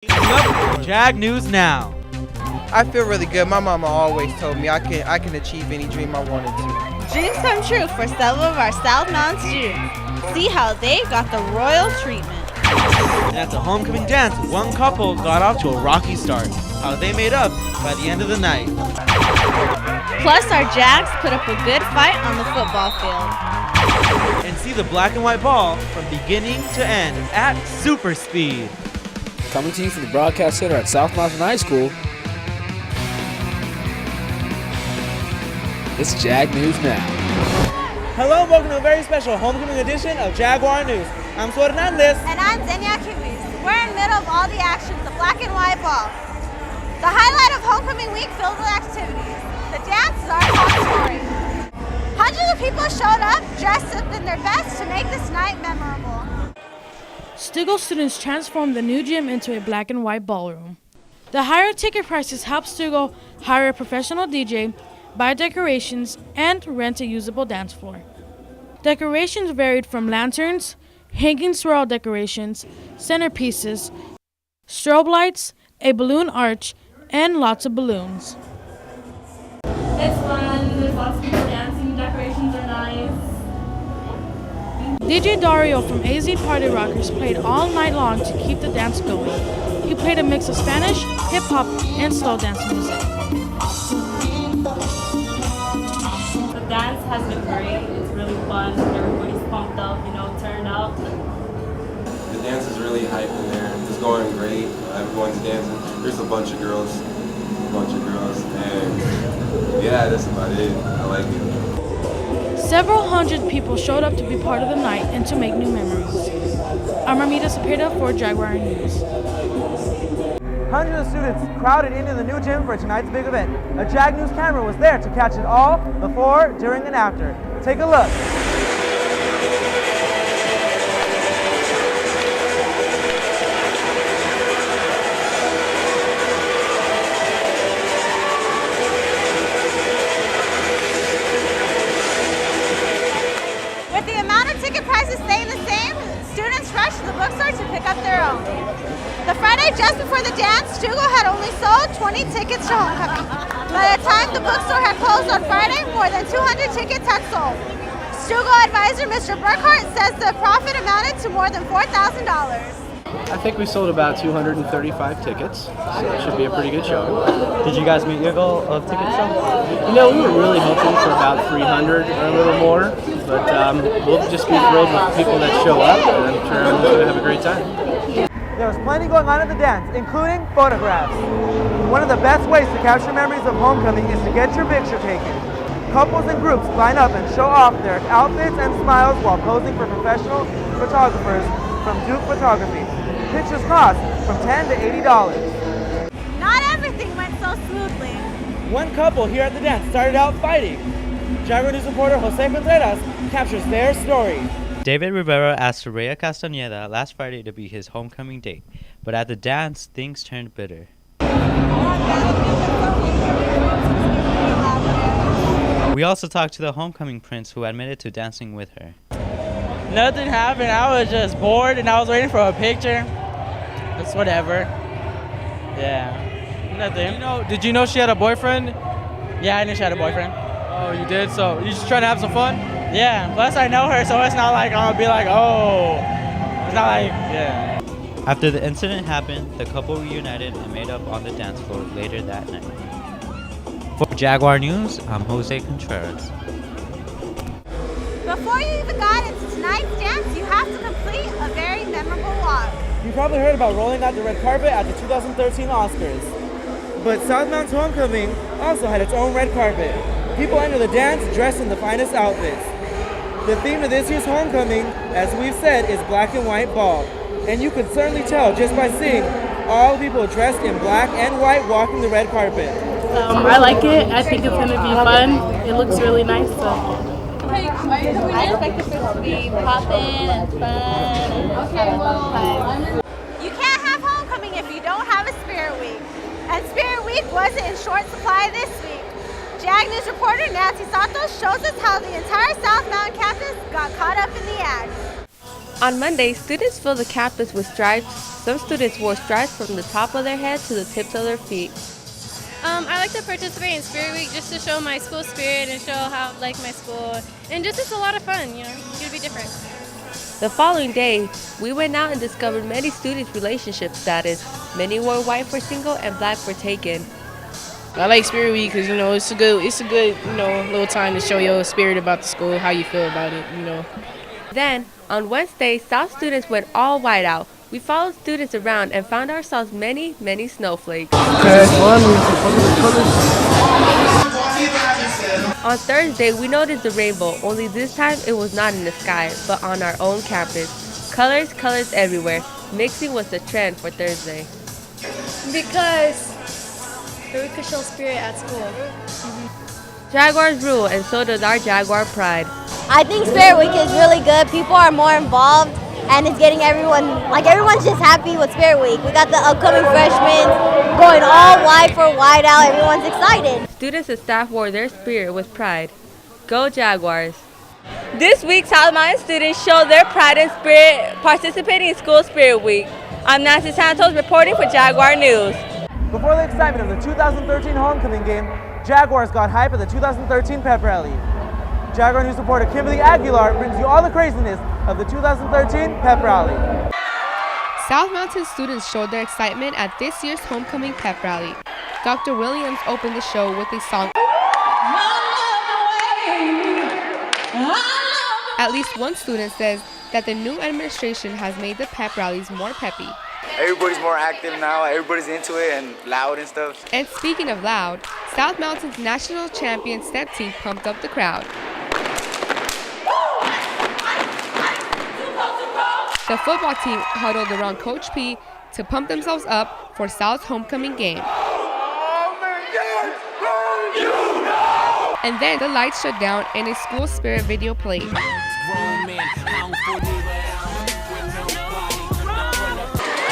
Jag News Now. I feel really good. My mama always told me I can achieve any dream I wanted to. Dreams come true for several of our South Mountain students. See how they got the royal treatment. And at the homecoming dance, one couple got off to a rocky start. How they made up by the end of the night. Plus, our Jags put up a good fight on the football field. And see the black and white ball from beginning to end at super speed. Coming to you from the Broadcast Center at South Mountain High School, it's Jag News Now. Hello and welcome to a very special homecoming edition of Jaguar News. I'm Hernandez. And I'm Cruz. We're in the middle of all the actions, the black and white ball. The highlight of homecoming week filled with activities. The dance is our top story. Hundreds of people showed up, dressed up in their best to make this night memorable. Stugel students transformed the new gym into a black and white ballroom. The higher ticket prices helped Stugel hire a professional DJ, buy decorations, and rent a usable dance floor. Decorations varied from lanterns, hanging swirl decorations, centerpieces, strobe lights, a balloon arch, and lots of balloons. It's fun, there's lots of people dancing, decorations are nice. DJ Dario from AZ Party Rockers played all night long to keep the dance going. He played a mix of Spanish, hip-hop, and slow dance music. The dance has been great, it's really fun, everybody's pumped up, turned up. The dance is really hype in there, it's going great, everyone's dancing. There's a bunch of girls, and yeah, that's about it. I like it. Several hundred people showed up to be part of the night and to make new memories. I'm Armida Zepeda for Jaguar News. Hundreds of students crowded into the new gym for tonight's big event. A Jag News camera was there to catch it all before, during, and after. Take a look. With the amount of ticket prices staying the same, students rushed to the bookstore to pick up their own. The Friday just before the dance, Stugel had only sold 20 tickets to homecoming. By the time the bookstore had closed on Friday, more than 200 tickets had sold. Stugel advisor Mr. Burkhart says the profit amounted to more than $4,000. I think we sold about 235 tickets, so it should be a pretty good show. Did you guys meet your goal of ticket sales? We were really hoping for about 300 or a little more, but we'll just be thrilled with the people that show up, and I'm sure everyone's going to have a great time. There was plenty going on at the dance, including photographs. One of the best ways to capture memories of homecoming is to get your picture taken. Couples and groups line up and show off their outfits and smiles while posing for professional photographers from Duke Photography. Pictures cost from $10 to $80. Not everything went so smoothly. One couple here at the dance started out fighting. Jaguar News reporter Jose Contreras captures their story. David Rivera asked Reyes Castañeda last Friday to be his homecoming date, but at the dance, things turned bitter. We also talked to the homecoming prince who admitted to dancing with her. Nothing happened. I was just bored and I was waiting for a picture. It's whatever. Yeah. Nothing. Did you know she had a boyfriend? Yeah, I knew she had a boyfriend. Oh, you did? So you just trying to have some fun? Yeah. Plus I know her, so it's not like I'm gonna be like, oh. It's not like, yeah. After the incident happened, the couple reunited and made up on the dance floor later that night. For Jaguar News, I'm Jose Contreras. Before you even got into tonight's dance, you have to complete a very memorable walk. You probably heard about rolling out the red carpet at the 2013 Oscars. But South Mountain's homecoming also had its own red carpet. People enter the dance dressed in the finest outfits. The theme of this year's homecoming, as we've said, is black and white ball. And you can certainly tell just by seeing all the people dressed in black and white walking the red carpet. I like it. I think it's going to be fun. It looks really nice. So. I expect the food to be poppin' and fun. You can't have homecoming if you don't have a Spirit Week. And Spirit Week wasn't in short supply this week. Jag News reporter Nancy Santos shows us how the entire South Mountain campus got caught up in the act. On Monday, students filled the campus with stripes, Some students wore stripes from the top of their head to the tips of their feet. I like to participate in Spirit Week just to show my school spirit and show how I like my school. And just it's a lot of fun, you know, it would be different. The following day, we went out and discovered many students' relationship status. Many wore white for single and black for taken. I like Spirit Week because, you know, it's a good, you know, little time to show your spirit about the school, how you feel about it, you know. Then, on Wednesday, South students went all white out. We followed students around and found ourselves many, many snowflakes. On Thursday, we noticed the rainbow, only this time it was not in the sky, but on our own campus. Colors, colors everywhere. Mixing was the trend for Thursday. Because we could show spirit at school. Jaguars rule, and so does our Jaguar pride. I think Spirit Week is really good. People are more involved, and it's getting everyone's just happy with Spirit Week. We got the upcoming freshmen going all white for white out. Everyone's excited. Students and staff wore their spirit with pride. Go Jaguars! This week, South Mountain students showed their pride and spirit participating in School Spirit Week. I'm Nancy Santos reporting for Jaguar News. Before the excitement of the 2013 homecoming game, Jaguars got hype at the 2013 pep rally. Jaguar News reporter Kimberly Aguilar brings you all the craziness of the 2013 pep rally. South Mountain students showed their excitement at this year's homecoming pep rally. Dr. Williams opened the show with a song. At least one student says that the new administration has made the pep rallies more peppy. Everybody's more active now, everybody's into it and loud and stuff. And speaking of loud, South Mountain's national champion step team pumped up the crowd. The football team huddled around Coach P to pump themselves up for South's homecoming game. And then the lights shut down and a school spirit video played.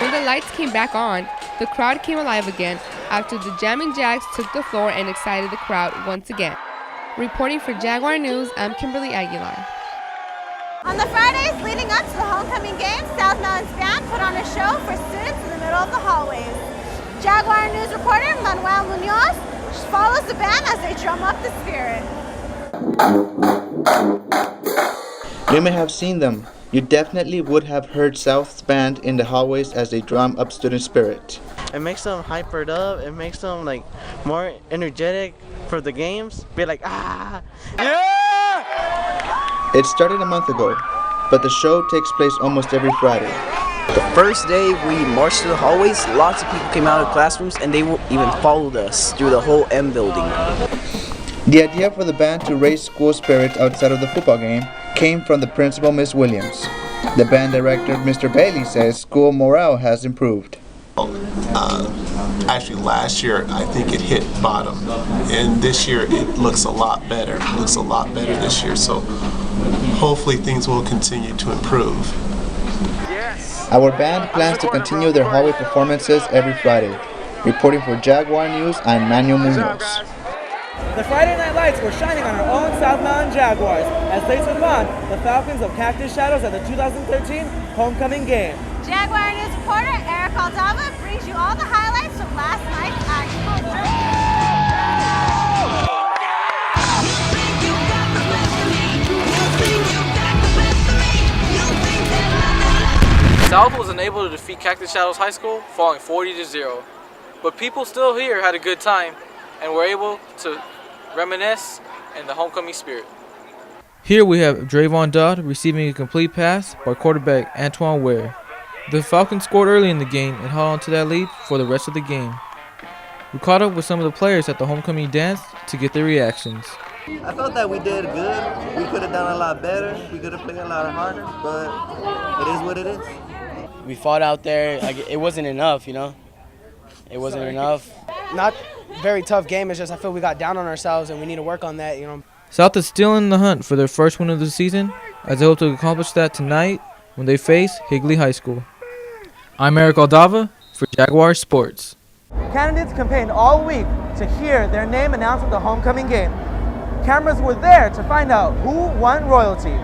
When the lights came back on, the crowd came alive again after the Jamming Jags took the floor and excited the crowd once again. Reporting for Jaguar News, I'm Kimberly Aguilar. On the Fridays leading up to the homecoming game, South Mountain's band put on a show for students in the middle of the hallways. Jaguar News reporter Manuel Munoz follows the band as they drum up the spirit. You may have seen them. You definitely would have heard South's band in the hallways as they drum up student spirit. It makes them hypered up. It makes them like more energetic for the games. Be like, ah, yeah! It started a month ago, but the show takes place almost every Friday. The first day we marched through the hallways, lots of people came out of classrooms and they even followed us through the whole M building. The idea for the band to raise school spirit outside of the football game came from the principal, Miss Williams. The band director, Mr. Bailey, says school morale has improved. Actually, last year I think it hit bottom, and this year it looks a lot better. It looks a lot better this year, so hopefully things will continue to improve. Our band plans to continue their hallway performances every Friday. Reporting for Jaguar News, I'm Manuel Munoz. The Friday night lights were shining on our own South Mountain Jaguars as they took on the Falcons of Cactus Shadows at the 2013 homecoming game. Jaguar News reporter Aldava brings you all the highlights from last night's action. South was unable to defeat Cactus Shadows High School, falling 40-0. But people still here had a good time and were able to reminisce in the homecoming spirit. Here we have Drayvon Dodd receiving a complete pass by quarterback Antoine Ware. The Falcons scored early in the game and held on to that lead for the rest of the game. We caught up with some of the players at the homecoming dance to get their reactions. I felt that we did good. We could have done a lot better. We could have played a lot harder, but it is what it is. We fought out there. Like, it wasn't enough, you know? It wasn't enough. Not very tough game. It's just I feel we got down on ourselves and we need to work on that, you know. South is still in the hunt for their first win of the season, as they hope to accomplish that tonight when they face Higley High School. I'm Eric Aldava for Jaguar Sports. Candidates campaigned all week to hear their name announced at the homecoming game. Cameras were there to find out who won royalty.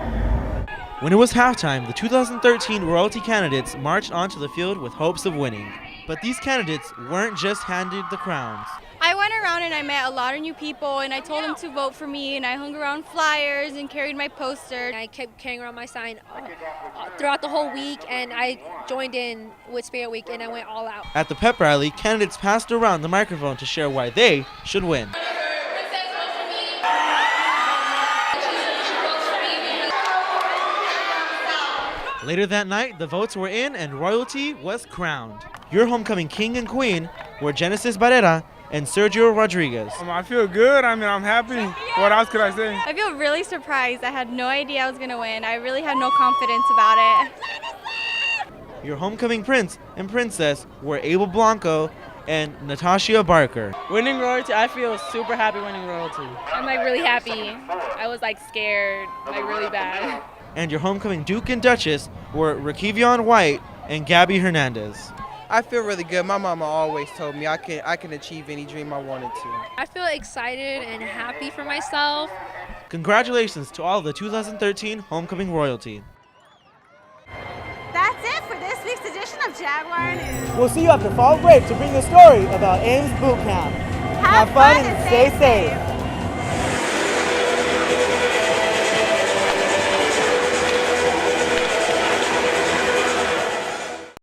When it was halftime, the 2013 royalty candidates marched onto the field with hopes of winning. But these candidates weren't just handed the crowns. I went around and I met a lot of new people, and I told them to vote for me, and I hung around flyers and carried my poster. I kept carrying around my sign throughout the whole week, and I joined in with Spirit Week, and I went all out. At the pep rally, candidates passed around the microphone to share why they should win. Later that night, the votes were in and royalty was crowned. Your homecoming king and queen were Genesis Barrera and Sergio Rodriguez. I feel good. I'm happy. What else could I say? I feel really surprised. I had no idea I was going to win. I really had no confidence about it. Your homecoming prince and princess were Abel Blanco and Natasha Barker. Winning royalty, I feel super happy winning royalty. I'm really happy. I was scared, really bad. And your homecoming duke and duchess were Rakavion White and Gabbie Hernandez. I feel really good. My mama always told me I can achieve any dream I wanted to. I feel excited and happy for myself. Congratulations to all of the 2013 homecoming royalty. That's it for this week's edition of Jaguar News. We'll see you after fall break to bring the story about Ames Boot Camp. Have fun and stay safe.